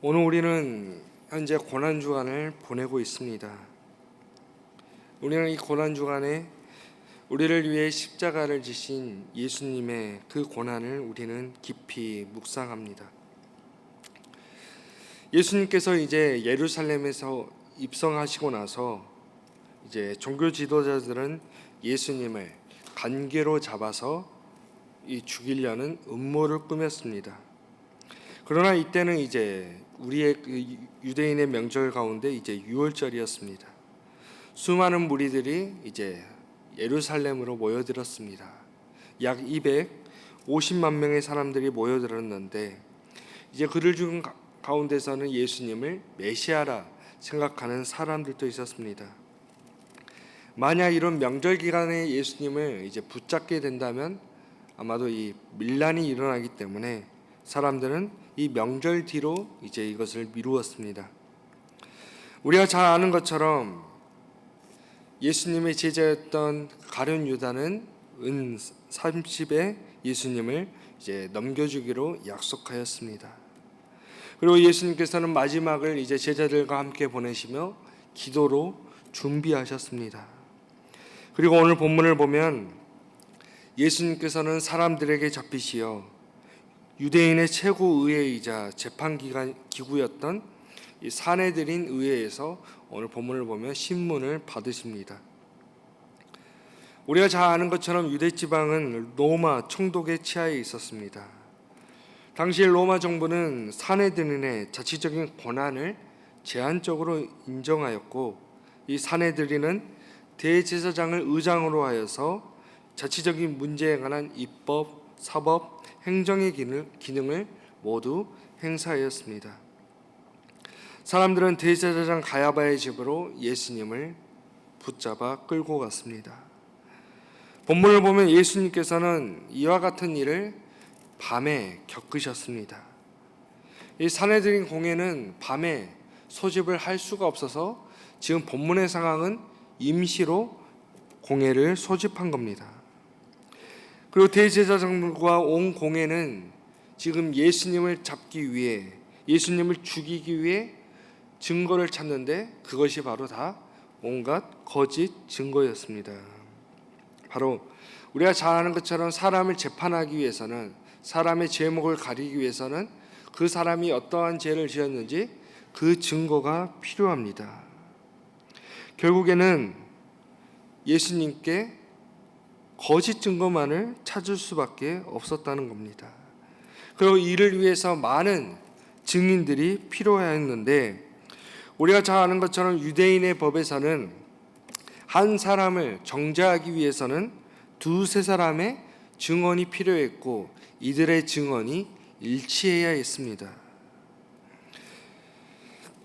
오늘 우리는 현재 고난주간을 보내고 있습니다. 우리는 이 고난주간에 우리를 위해 십자가를 지신 예수님의 그 고난을 우리는 깊이 묵상합니다. 예수님께서 이제 예루살렘에서 입성하시고 나서 이제 종교 지도자들은 예수님을 관계로 잡아서 죽이려는 음모를 꾸몄습니다. 그러나 이때는 이제 우리의 유대인의 명절 가운데 이제 유월절이었습니다. 수많은 무리들이 이제 예루살렘으로 모여들었습니다. 약 250만 명의 사람들이 모여들었는데 이제 그들 중 가운데서는 예수님을 메시아라 생각하는 사람들도 있었습니다. 만약 이런 명절 기간에 예수님을 이제 붙잡게 된다면 아마도 이 밀란이 일어나기 때문에 사람들은 이 명절 뒤로 이제 이것을 미루었습니다. 우리가 잘 아는 것처럼 예수님의 제자였던 가룟 유다는 은 30에 예수님을 이제 넘겨주기로 약속하였습니다. 그리고 예수님께서는 마지막을 이제 제자들과 함께 보내시며 기도로 준비하셨습니다. 그리고 오늘 본문을 보면 예수님께서는 사람들에게 잡히시어 유대인의 최고 의회이자 재판기구였던 이 산헤드린 의회에서 오늘 본문을 보면 신문을 받으십니다. 우리가 잘 아는 것처럼 유대 지방은 로마 총독의 치하에 있었습니다. 당시 로마 정부는 산헤드린의 자치적인 권한을 제한적으로 인정하였고 이 산헤드린은 대제사장을 의장으로 하여서 자치적인 문제에 관한 입법, 사법, 행정의 기능을 모두 행사하였습니다. 사람들은 대제사장 가야바의 집으로 예수님을 붙잡아 끌고 갔습니다. 본문을 보면 예수님께서는 이와 같은 일을 밤에 겪으셨습니다. 이 산헤드린 공회는 밤에 소집을 할 수가 없어서 지금 본문의 상황은 임시로 공회를 소집한 겁니다. 그리고 대제사장들과 온 공회는 지금 예수님을 잡기 위해, 예수님을 죽이기 위해 증거를 찾는데 그것이 바로 다 온갖 거짓 증거였습니다. 바로 우리가 잘 아는 것처럼 사람을 재판하기 위해서는, 사람의 제목을 가리기 위해서는 그 사람이 어떠한 죄를 지었는지 그 증거가 필요합니다. 결국에는 예수님께 거짓 증거만을 찾을 수밖에 없었다는 겁니다. 그리고 이를 위해서 많은 증인들이 필요했는데 우리가 잘 아는 것처럼 유대인의 법에서는 한 사람을 정죄하기 위해서는 두세 사람의 증언이 필요했고 이들의 증언이 일치해야 했습니다.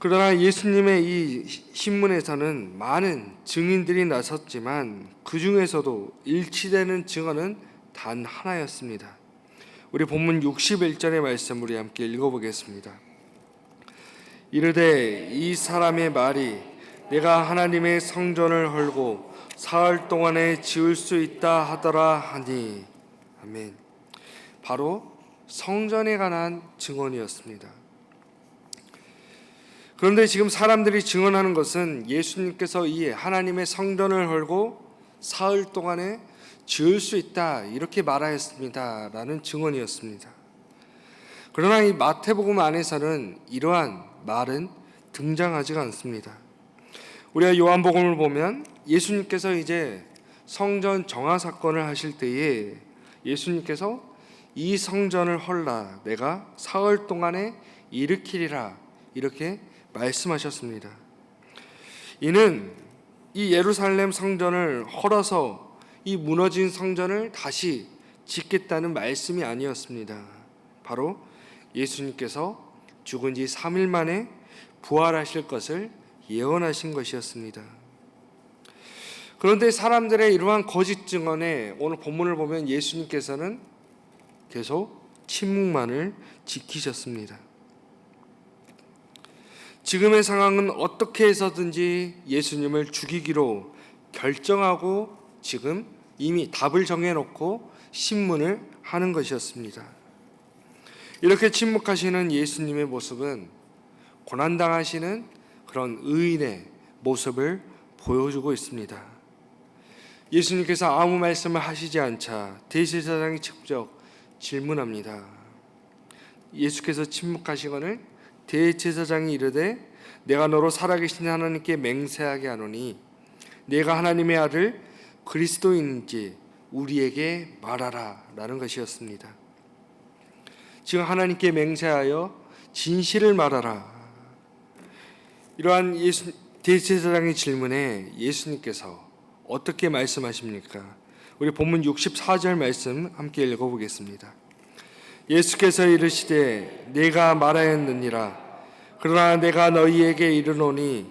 그러나 예수님의 이 신문에서는 많은 증인들이 나섰지만 그 중에서도 일치되는 증언은 단 하나였습니다. 우리 본문 61절의 말씀 우리 함께 읽어보겠습니다. 이르되 이 사람의 말이 내가 하나님의 성전을 헐고 사흘 동안에 지을 수 있다 하더라 하니. 아멘. 바로 성전에 관한 증언이었습니다. 그런데 지금 사람들이 증언하는 것은 예수님께서 이 하나님의 성전을 헐고 사흘 동안에 지을 수 있다 이렇게 말하였습니다 라는 증언이었습니다. 그러나 이 마태복음 안에서는 이러한 말은 등장하지가 않습니다. 우리가 요한복음을 보면 예수님께서 이제 성전 정화 사건을 하실 때에 예수님께서 이 성전을 헐라 내가 사흘 동안에 일으키리라 이렇게 말씀하셨습니다. 이는 이 예루살렘 성전을 헐어서 이 무너진 성전을 다시 짓겠다는 말씀이 아니었습니다. 바로 예수님께서 죽은 지 3일 만에 부활하실 것을 예언하신 것이었습니다. 그런데 사람들의 이러한 거짓 증언에 오늘 본문을 보면 예수님께서는 계속 침묵만을 지키셨습니다. 지금의 상황은 어떻게 해서든지 예수님을 죽이기로 결정하고 지금 이미 답을 정해놓고 신문을 하는 것이었습니다. 이렇게 침묵하시는 예수님의 모습은 고난당하시는 그런 의인의 모습을 보여주고 있습니다. 예수님께서 아무 말씀을 하시지 않자 대제사장이 직접 질문합니다. 예수께서 침묵하시거늘 대제사장이 이르되 내가 너로 살아계신 하나님께 맹세하게 하노니 내가 하나님의 아들 그리스도인인지 우리에게 말하라 라는 것이었습니다. 지금 하나님께 맹세하여 진실을 말하라. 이러한 대제사장의 질문에 예수님께서 어떻게 말씀하십니까? 우리 본문 64절 말씀 함께 읽어보겠습니다. 예수께서 이르시되 내가 말하였느니라. 그러나 내가 너희에게 이르노니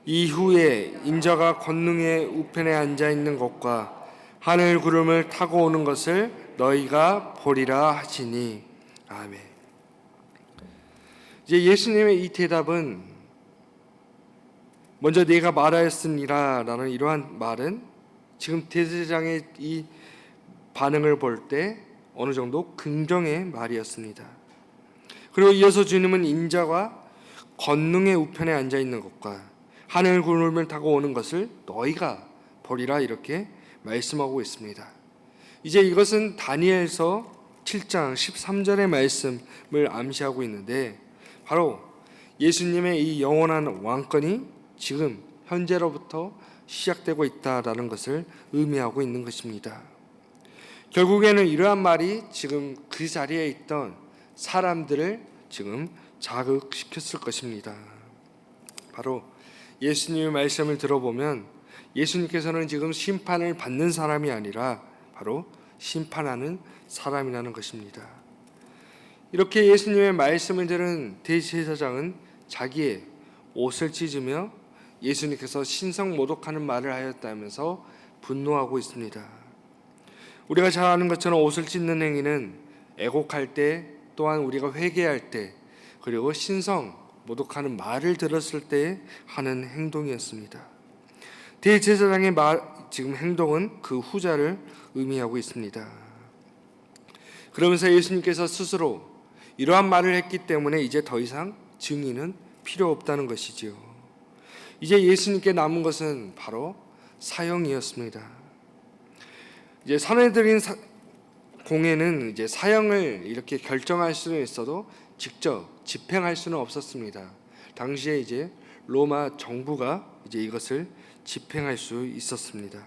이후에 인자가 권능의 우편에 앉아 있는 것과 하늘 구름을 타고 오는 것을 너희가 보리라 하시니. 아멘. 이제 예수님의 이 대답은 먼저 내가 말하였으니라 라는 이러한 말은 지금 대제사장의 이 반응을 볼 때 어느 정도 긍정의 말이었습니다. 그리고 이어서 주님은 인자가 권능의 우편에 앉아 있는 것과 하늘 구름을 타고 오는 것을 너희가 보리라 이렇게 말씀하고 있습니다. 이제 이것은 다니엘서 7장 13절의 말씀을 암시하고 있는데 바로 예수님의 이 영원한 왕권이 지금 현재로부터 시작되고 있다라는 것을 의미하고 있는 것입니다. 결국에는 이러한 말이 지금 그 자리에 있던 사람들을 지금 자극시켰을 것입니다. 바로 예수님의 말씀을 들어보면 예수님께서는 지금 심판을 받는 사람이 아니라 바로 심판하는 사람이라는 것입니다. 이렇게 예수님의 말씀을 들은 대제사장은 자기의 옷을 찢으며 예수님께서 신성모독하는 말을 하였다면서 분노하고 있습니다. 우리가 잘 아는 것처럼 옷을 찢는 행위는 애곡할 때 또한 우리가 회개할 때 그리고 신성모독하는 말을 들었을 때 하는 행동이었습니다. 대제사장의 지금 행동은 그 후자를 의미하고 있습니다. 그러면서 예수님께서 스스로 이러한 말을 했기 때문에 이제 더 이상 증인은 필요 없다는 것이지요. 이제 예수님께 남은 것은 바로 사형이었습니다. 이제 선해드린 공회는 이제 사형을 이렇게 결정할 수는 있어도 직접 집행할 수는 없었습니다. 당시에 이제 로마 정부가 이제 이것을 집행할 수 있었습니다.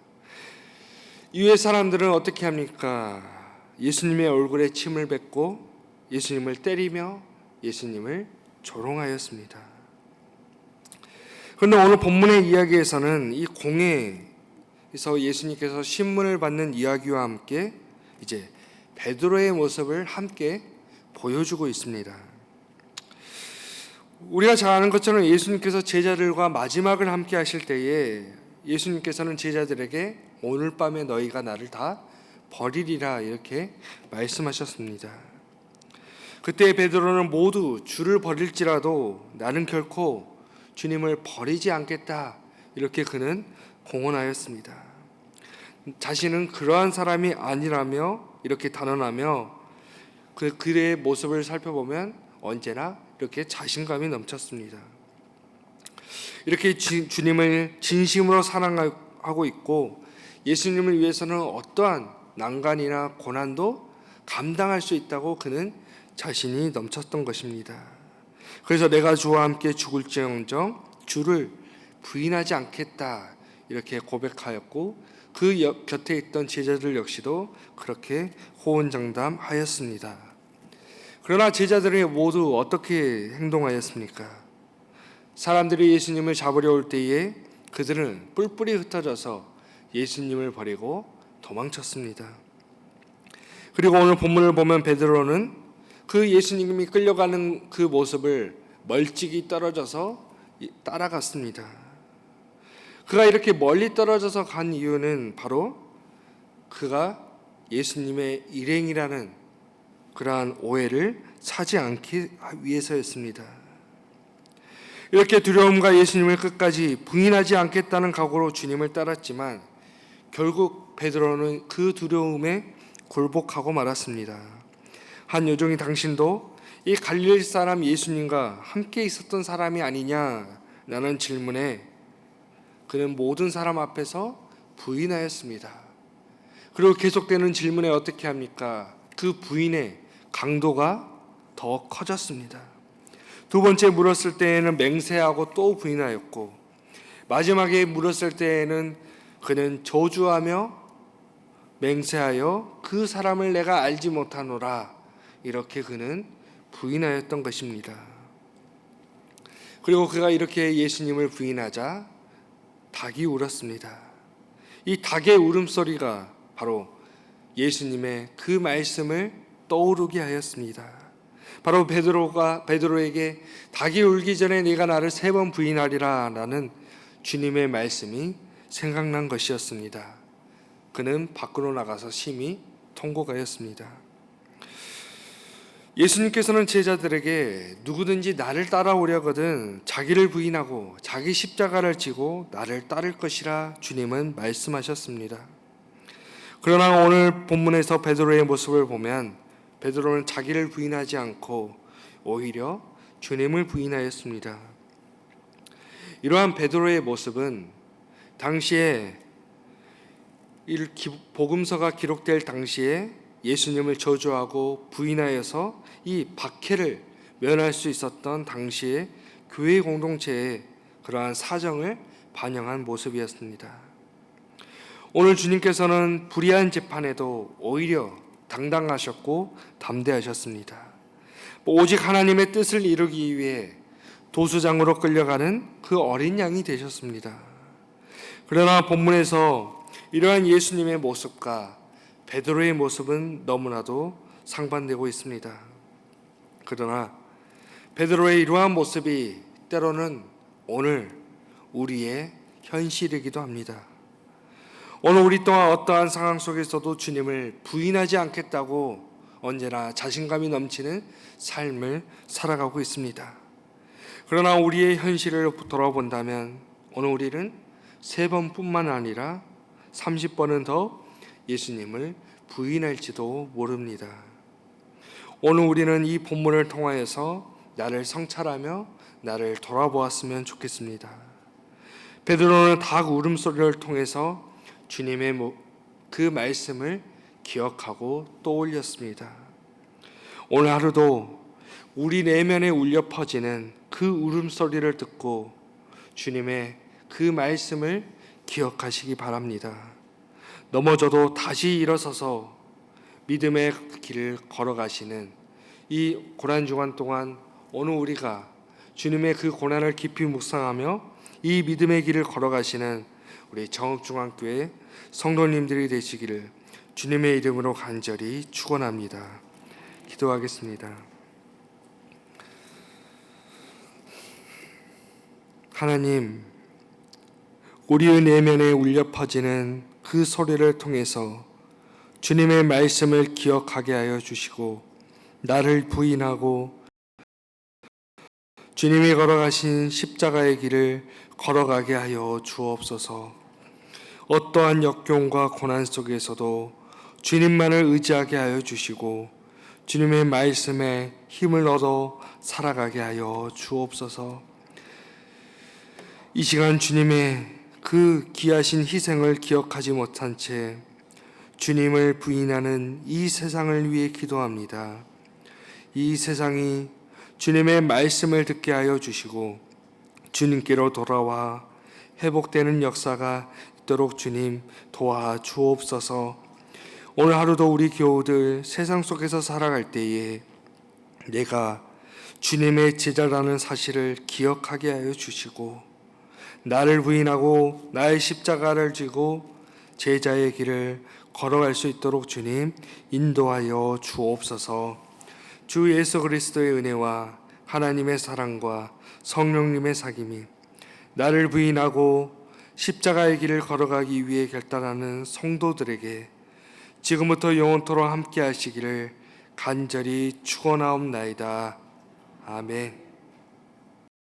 이후에 사람들은 어떻게 합니까? 예수님의 얼굴에 침을 뱉고 예수님을 때리며 예수님을 조롱하였습니다. 그런데 오늘 본문의 이야기에서는 이 공회에서 예수님께서 신문을 받는 이야기와 함께 이제 베드로의 모습을 함께 보여주고 있습니다. 우리가 잘 아는 것처럼 예수님께서 제자들과 마지막을 함께 하실 때에 예수님께서는 제자들에게 오늘 밤에 너희가 나를 다 버리리라 이렇게 말씀하셨습니다. 그때 베드로는 모두 주를 버릴지라도 나는 결코 주님을 버리지 않겠다 이렇게 그는 공언하였습니다. 자신은 그러한 사람이 아니라며 이렇게 단언하며 그의 모습을 살펴보면 언제나 이렇게 자신감이 넘쳤습니다. 이렇게 주님을 진심으로 사랑하고 있고 예수님을 위해서는 어떠한 난간이나 고난도 감당할 수 있다고 그는 자신이 넘쳤던 것입니다. 그래서 내가 주와 함께 죽을지언정 주를 부인하지 않겠다 이렇게 고백하였고 그 곁에 있던 제자들 역시도 그렇게 호언장담하였습니다. 그러나 제자들이 모두 어떻게 행동하였습니까? 사람들이 예수님을 잡으려 올 때에 그들은 뿔뿔이 흩어져서 예수님을 버리고 도망쳤습니다. 그리고 오늘 본문을 보면 베드로는 그 예수님이 끌려가는 그 모습을 멀찍이 떨어져서 따라갔습니다. 그가 이렇게 멀리 떨어져서 간 이유는 바로 그가 예수님의 일행이라는 그러한 오해를 사지 않기 위해서였습니다. 이렇게 두려움과 예수님을 끝까지 부인하지 않겠다는 각오로 주님을 따랐지만 결국 베드로는 그 두려움에 굴복하고 말았습니다. 한 요종이 당신도 이 갈릴리 사람 예수님과 함께 있었던 사람이 아니냐라는 질문에 그는 모든 사람 앞에서 부인하였습니다. 그리고 계속되는 질문에 어떻게 합니까? 그 부인의 강도가 더 커졌습니다. 두 번째 물었을 때에는 맹세하고 또 부인하였고, 마지막에 물었을 때에는 그는 저주하며 맹세하여 그 사람을 내가 알지 못하노라, 이렇게 그는 부인하였던 것입니다. 그리고 그가 이렇게 예수님을 부인하자 닭이 울었습니다. 이 닭의 울음소리가 바로 예수님의 그 말씀을 떠오르게 하였습니다. 바로 베드로에게 닭이 울기 전에 네가 나를 3번 부인하리라 라는 주님의 말씀이 생각난 것이었습니다. 그는 밖으로 나가서 심히 통곡하였습니다. 예수님께서는 제자들에게 누구든지 나를 따라오려거든 자기를 부인하고 자기 십자가를 지고 나를 따를 것이라 주님은 말씀하셨습니다. 그러나 오늘 본문에서 베드로의 모습을 보면 베드로는 자기를 부인하지 않고 오히려 주님을 부인하였습니다. 이러한 베드로의 모습은 당시에 복음서가 기록될 당시에 예수님을 저주하고 부인하여서 이 박해를 면할 수 있었던 당시의 교회 공동체의 그러한 사정을 반영한 모습이었습니다. 오늘 주님께서는 불의한 재판에도 오히려 당당하셨고 담대하셨습니다. 오직 하나님의 뜻을 이루기 위해 도수장으로 끌려가는 그 어린 양이 되셨습니다. 그러나 본문에서 이러한 예수님의 모습과 베드로의 모습은 너무나도 상반되고 있습니다. 그러나 베드로의 이러한 모습이 때로는 오늘 우리의 현실이기도 합니다. 오늘 우리 또한 어떠한 상황 속에서도 주님을 부인하지 않겠다고 언제나 자신감이 넘치는 삶을 살아가고 있습니다. 그러나 우리의 현실을 돌아본다면 오늘 우리는 3번뿐만 아니라 30번은 더 예수님을 부인할지도 모릅니다. 오늘 우리는 이 본문을 통하여서 나를 성찰하며 나를 돌아보았으면 좋겠습니다. 베드로는 닭 울음소리를 통해서 주님의 그 말씀을 기억하고 떠올렸습니다. 오늘 하루도 우리 내면에 울려 퍼지는 그 울음소리를 듣고 주님의 그 말씀을 기억하시기 바랍니다. 넘어져도 다시 일어서서 믿음의 길을 걸어가시는 이 고난주간 동안 오늘 우리가 주님의 그 고난을 깊이 묵상하며 이 믿음의 길을 걸어가시는 우리 정읍중앙교회 성도님들이 되시기를 주님의 이름으로 간절히 축원합니다. 기도하겠습니다. 하나님, 우리의 내면에 울려 퍼지는 그 소리를 통해서 주님의 말씀을 기억하게 하여 주시고 나를 부인하고 주님이 걸어가신 십자가의 길을 걸어가게 하여 주옵소서. 어떠한 역경과 고난 속에서도 주님만을 의지하게 하여 주시고 주님의 말씀에 힘을 얻어 살아가게 하여 주옵소서. 이 시간 주님의 그 귀하신 희생을 기억하지 못한 채 주님을 부인하는 이 세상을 위해 기도합니다. 이 세상이 주님의 말씀을 듣게 하여 주시고 주님께로 돌아와 회복되는 역사가 있도록 주님 도와 주옵소서. 오늘 하루도 우리 교우들 세상 속에서 살아갈 때에 내가 주님의 제자라는 사실을 기억하게 하여 주시고 나를 부인하고 나의 십자가를 지고 제자의 길을 걸어갈 수 있도록 주님 인도하여 주옵소서. 주 예수 그리스도의 은혜와 하나님의 사랑과 성령님의 사귐이 나를 부인하고 십자가의 길을 걸어가기 위해 결단하는 성도들에게 지금부터 영원토록 함께 하시기를 간절히 축원하옵나이다. 아멘.